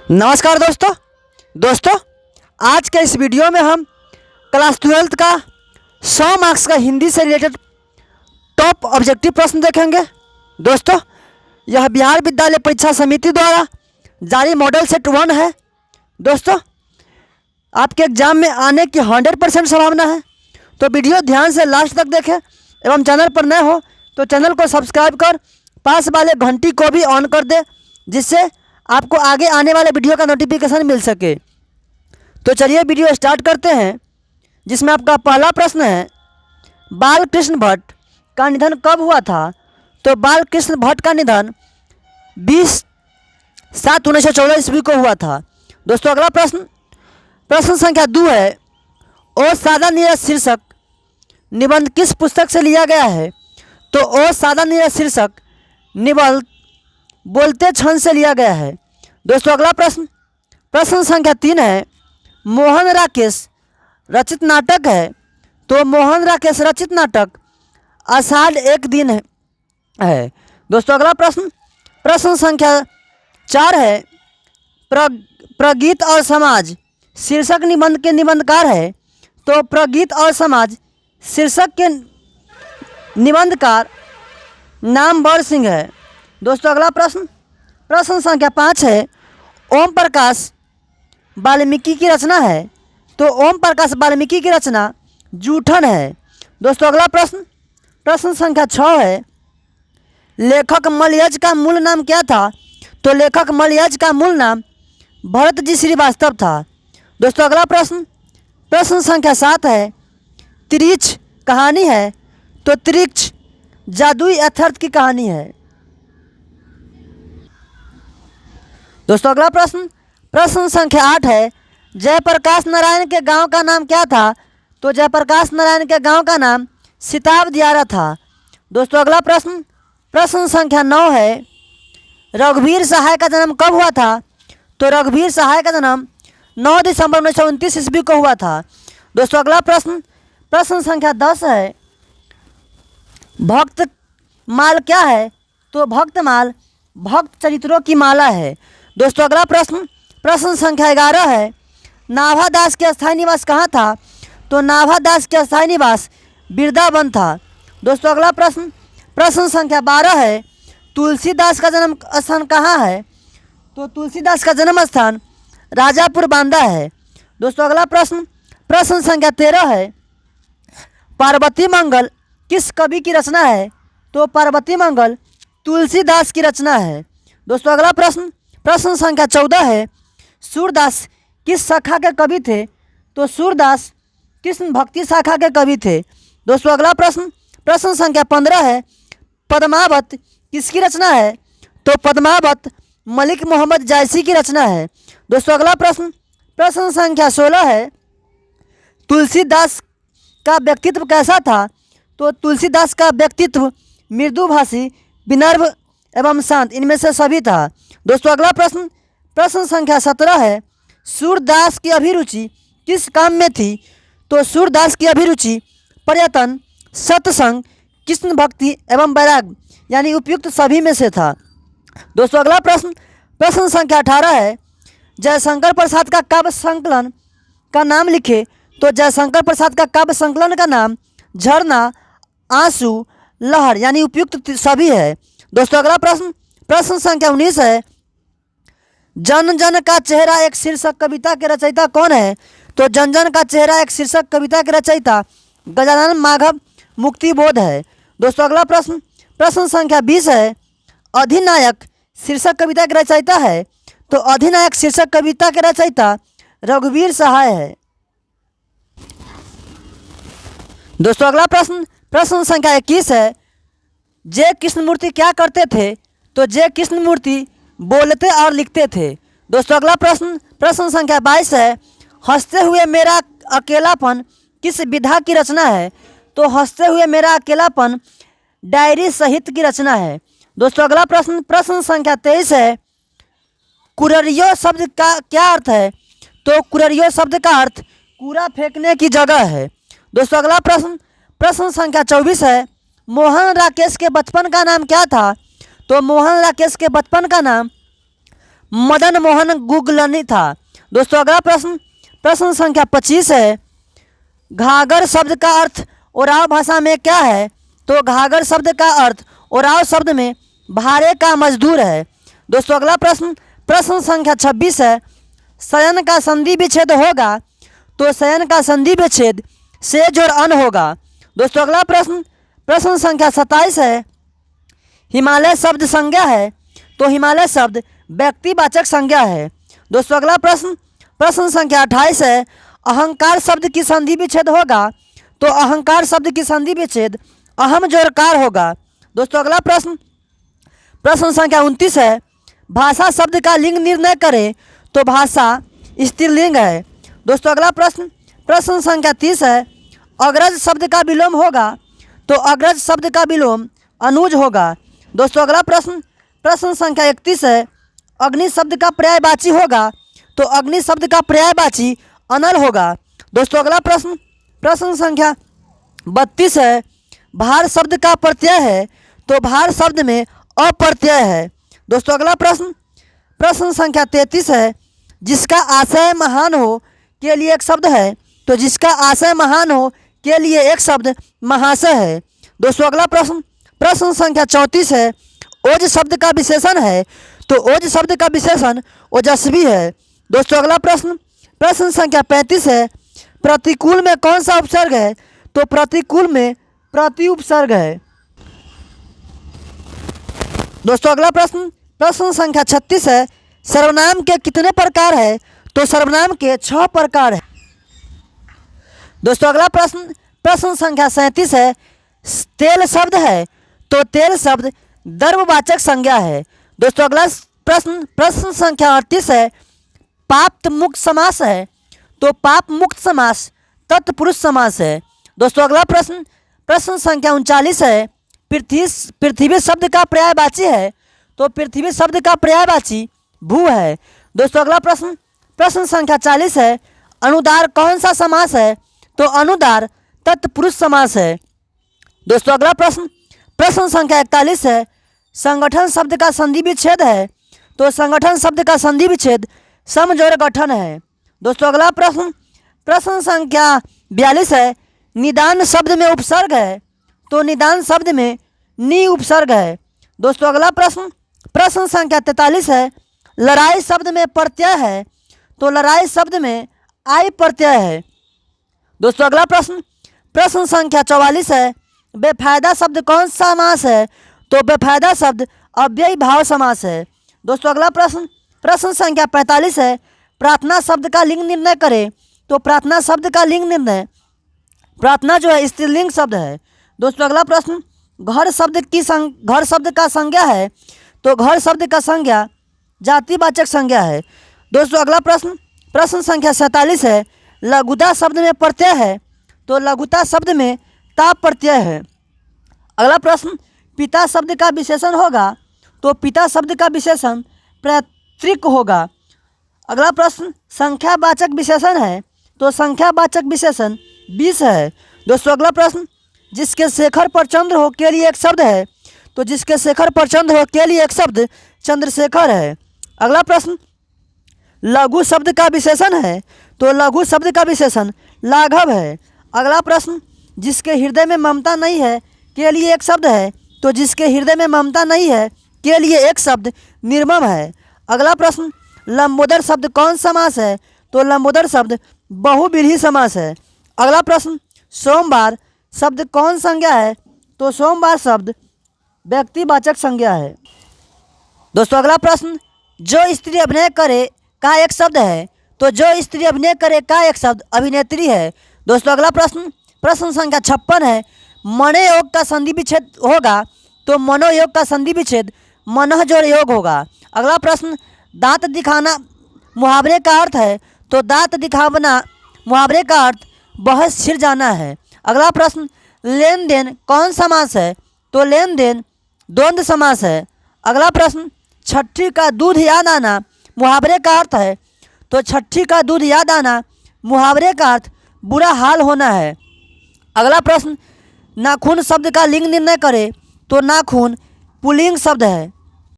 नमस्कार दोस्तों आज के इस वीडियो में हम क्लास 12th का 100 मार्क्स का हिंदी से रिलेटेड टॉप ऑब्जेक्टिव प्रश्न देखेंगे। दोस्तों यह बिहार विद्यालय परीक्षा समिति द्वारा जारी मॉडल सेट 1 है। दोस्तों आपके एग्जाम में आने की 100% संभावना है, तो वीडियो ध्यान से लास्ट तक देखें एवं चैनल पर नए हो तो चैनल को सब्सक्राइब कर पास वाले घंटी को भी ऑन कर दे, जिससे आपको आगे आने वाले वीडियो का नोटिफिकेशन मिल सके। तो चलिए वीडियो स्टार्ट करते हैं, जिसमें आपका पहला प्रश्न है, बाल कृष्ण भट्ट का निधन कब हुआ था? तो बाल कृष्ण भट्ट का निधन 20/7/1914 ईस्वी को हुआ था। दोस्तों अगला प्रश्न संख्या 2 है, ओ सादा नीरज शीर्षक निबंध किस पुस्तक से लिया गया है? तो ओ सादा नीरज शीर्षक निबंध बोलते क्षण से लिया गया है। दोस्तों अगला प्रश्न संख्या 3 है, मोहन राकेश रचित नाटक है। तो मोहन राकेश रचित नाटक आषाढ़ एक दिन है। दोस्तों अगला प्रश्न संख्या 4 है, प्रगीत और समाज शीर्षक निबंध के निबंधकार है। तो प्रगीत और समाज शीर्षक के निबंधकार नामवर सिंह है। दोस्तों अगला प्रश्न संख्या 5 है, ओम प्रकाश वाल्मीकि की रचना है। तो ओम प्रकाश वाल्मीकि की रचना जूठन है। दोस्तों अगला प्रश्न संख्या 6 है, लेखक मलयज का मूल नाम क्या था? तो लेखक मलयज का मूल नाम भरत जी श्रीवास्तव था। दोस्तों अगला प्रश्न संख्या 7 है, त्रिच कहानी है। तो त्रिच जादुई यथार्थ की कहानी है। दोस्तों अगला प्रश्न संख्या 8 है, जयप्रकाश नारायण के गांव का नाम क्या था? तो जयप्रकाश नारायण के गांव का नाम सिताब दियारा था। दोस्तों अगला प्रश्न संख्या 9 है, रघुवीर सहाय का जन्म कब हुआ था? तो रघुवीर सहाय का जन्म 9 दिसंबर 1929 ईस्वी को हुआ था। दोस्तों अगला प्रश्न संख्या 10 है, भक्त माल क्या है? तो भक्त माल भक्त चरित्रों की माला है। दोस्तों अगला प्रश्न संख्या 11 है, नाभा दास के स्थायी निवास कहाँ था? तो नाभा दास के स्थायी निवास बिरदावन था। दोस्तों अगला प्रश्न संख्या 12 है, तुलसीदास का जन्म स्थान कहाँ है? तो तुलसीदास का जन्म स्थान राजापुर बांदा है। दोस्तों अगला प्रश्न संख्या 13 है, पार्वती मंगल किस कवि की रचना है? तो पार्वती मंगल तुलसीदास की रचना है। दोस्तों अगला प्रश्न संख्या 14 है, सूरदास किस शाखा के कवि थे? तो सूरदास कृष्ण भक्ति शाखा के कवि थे। दोस्तों अगला प्रश्न संख्या 15 है, पद्मावत किसकी रचना है? तो पद्मावत मलिक मोहम्मद जायसी की रचना है। दोस्तों अगला प्रश्न संख्या 16 है, तुलसीदास का व्यक्तित्व कैसा था? तो तुलसीदास का व्यक्तित्व मृदुभाषी, विनम्र एवं शांत, इनमें से सभी था। दोस्तों अगला प्रश्न संख्या 17 है, सूरदास की अभिरुचि किस काम में थी? तो सूरदास की अभिरुचि पर्यटन, सत्संग, कृष्ण भक्ति एवं वैराग्य यानी उपयुक्त सभी में से था। दोस्तों अगला प्रश्न संख्या 18 है, जयशंकर प्रसाद का काव्य संकलन का नाम लिखे। तो जयशंकर प्रसाद का काव्य संकलन का नाम झरना, आंसू, लहर यानी उपयुक्त सभी है। दोस्तों अगला प्रश्न संख्या 19 है, जन जन का चेहरा एक शीर्षक कविता के रचयिता कौन है? तो जन जन का चेहरा एक शीर्षक कविता के रचयिता गजानन माधव मुक्तिबोध है। दोस्तों अगला प्रश्न संख्या 20 है, अधिनायक शीर्षक कविता के रचयिता है। तो अधिनायक शीर्षक कविता के रचयिता रघुवीर सहाय है। दोस्तों अगला प्रश्न संख्या 21 है, जय कृष्णमूर्ति क्या करते थे? तो जय कृष्णमूर्ति बोलते और लिखते थे। दोस्तों अगला प्रश्न संख्या 22 है, हंसते हुए मेरा अकेलापन किस विधा की रचना है? तो हंसते हुए मेरा अकेलापन डायरी सहित की रचना है। दोस्तों अगला प्रश्न संख्या 23 है, कुररियो शब्द का क्या अर्थ है? तो कुररियो शब्द का अर्थ कूड़ा फेंकने की जगह है। दोस्तों अगला प्रश्न संख्या 24 है, मोहन राकेश के बचपन का नाम क्या था? तो मोहन राकेश के बचपन का नाम मदन मोहन गुगलनी था। दोस्तों अगला प्रश्न, प्रश्न संख्या 25 है। घाघर शब्द का अर्थ ओराव भाषा में क्या है? तो घाघर शब्द का अर्थ ओराव शब्द में भारे का मजदूर है। दोस्तों अगला प्रश्न, प्रश्न संख्या 26 है। शयन का संधि विच्छेद होगा? तो शयन का संधि विच्छेद सेज और अन होगा। दोस्तों अगला प्रश्न, प्रश्न संख्या 27 है। हिमालय शब्द संज्ञा है? तो हिमालय शब्द व्यक्तिवाचक संज्ञा है। दोस्तों अगला प्रश्न, प्रश्न संख्या 28 है। अहंकार शब्द की संधि विच्छेद होगा? तो अहंकार शब्द की संधि विच्छेद अहम जोरकार होगा। दोस्तों अगला प्रश्न, प्रश्न संख्या 29 है। भाषा शब्द का लिंग निर्णय करें? तो भाषा स्त्रीलिंग है। दोस्तों अगला प्रश्न, प्रश्न संख्या 30 है। अग्रज शब्द का विलोम होगा? तो अग्रज शब्द का विलोम अनुज होगा। दोस्तों अगला प्रश्न, प्रश्न संख्या 31 है। अग्नि शब्द का पर्यायवाची होगा? तो अग्नि शब्द का पर्यायवाची अनल होगा। दोस्तों अगला प्रश्न, प्रश्न संख्या 32 है। भार शब्द का प्रत्यय है? तो भार शब्द में अप्रत्यय है। दोस्तों अगला प्रश्न, प्रश्न संख्या 33 है। जिसका आशय महान हो के लिए एक शब्द है? तो जिसका आशय महान हो के लिए एक शब्द महाशय है। दोस्तों अगला प्रश्न, प्रश्न संख्या 34 है। ओज शब्द का विशेषण है? तो ओज शब्द का विशेषण ओजस्वी है। दोस्तों अगला प्रश्न, प्रश्न संख्या 35 है। प्रतिकूल में कौन सा उपसर्ग है? तो प्रतिकूल में प्रति उपसर्ग है। दोस्तों अगला प्रश्न, प्रश्न संख्या 36 है। सर्वनाम के कितने प्रकार है? तो सर्वनाम के 6 प्रकार है। दोस्तों अगला प्रश्न, प्रश्न संख्या 37 है। तेल शब्द है? तो तेल शब्द द्रव्यवाचक संज्ञा है। दोस्तों अगला प्रश्न, प्रश्न संख्या 38 है। पाप मुक्त समास है? तो पाप मुक्त समास तत्पुरुष समास है। दोस्तों अगला प्रश्न, प्रश्न संख्या 39 है। पृथ्वी शब्द का पर्यायवाची है? तो पृथ्वी शब्द का पर्यायवाची भू है। दोस्तों अगला प्रश्न, प्रश्न संख्या 40 है। अनुदार कौन सा समास है? तो अनुदार तत्पुरुष समास है। दोस्तों अगला प्रश्न, प्रश्न संख्या 41 है। संगठन शब्द का संधि विच्छेद है? तो संगठन शब्द का संधि विच्छेद समजोड़ गठन है। दोस्तों अगला प्रश्न, प्रश्न संख्या 42 है। निदान शब्द में उपसर्ग है? तो निदान शब्द में नि उपसर्ग है। दोस्तों अगला प्रश्न, प्रश्न संख्या 43 है। लड़ाई शब्द में प्रत्यय है? तो लड़ाई शब्द में आई प्रत्यय है। दोस्तों अगला प्रश्न, प्रश्न संख्या 44 है। बेफायदा शब्द कौन सा समास है? तो बेफायदा शब्द अव्ययी भाव समास है। दोस्तों अगला प्रश्न, प्रश्न संख्या 45 है। प्रार्थना शब्द का लिंग निर्णय करें? तो प्रार्थना शब्द का लिंग निर्णय, प्रार्थना जो है स्त्रीलिंग शब्द है। दोस्तों अगला प्रश्न, घर शब्द का संज्ञा है? तो घर शब्द का संज्ञा जातिवाचक संज्ञा है। दोस्तों अगला प्रश्न, प्रश्न संख्या 47 है। लघुता शब्द में प्रत्यय है? तो लघुता शब्द में ता प्रत्यय है। अगला प्रश्न, पिता शब्द का विशेषण होगा? तो पिता शब्द का विशेषण पैतृक होगा। अगला प्रश्न, संख्यावाचक विशेषण है? तो संख्यावाचक विशेषण 20 है। दोस्तों अगला प्रश्न, जिसके शेखर पर चंद्र हो के लिए एक शब्द है? तो जिसके शेखर पर चंद्र हो के लिए एक शब्द चंद्रशेखर है। अगला प्रश्न, लघु शब्द का विशेषण है? तो लघु शब्द का विशेषण लाघव है। अगला प्रश्न, जिसके हृदय में ममता नहीं है के लिए एक शब्द है? तो जिसके हृदय में ममता नहीं है के लिए एक शब्द निर्मम है। अगला प्रश्न, लंबोदर शब्द कौन समास है? तो लंबोदर शब्द बहुव्रीहि समास है। अगला प्रश्न, सोमवार शब्द कौन संज्ञा है? तो सोमवार शब्द व्यक्तिवाचक संज्ञा है। दोस्तों अगला प्रश्न, जो स्त्री अभिनय करे का एक शब्द है? तो जो स्त्री अभिनय करे का एक शब्द अभिनेत्री है। दोस्तों अगला प्रश्न, प्रश्न संख्या 56 है। मनोयोग का संधि विच्छेद होगा? तो मनोयोग का संधि विच्छेद मनः जोड़ योग होगा। अगला प्रश्न, दांत दिखाना मुहावरे का अर्थ है? तो दांत दिखाना मुहावरे का अर्थ बहस छिड़ जाना है। अगला प्रश्न, लेन देन कौन समास है? तो लेन देन द्वंद्व समास है। अगला प्रश्न, छठी का दूध याद आना मुहावरे का अर्थ है? तो छठी का दूध याद आना मुहावरे का अर्थ बुरा हाल होना है। अगला प्रश्न, नाखून शब्द का लिंग निर्णय करें? तो नाखून पुल्लिंग शब्द है।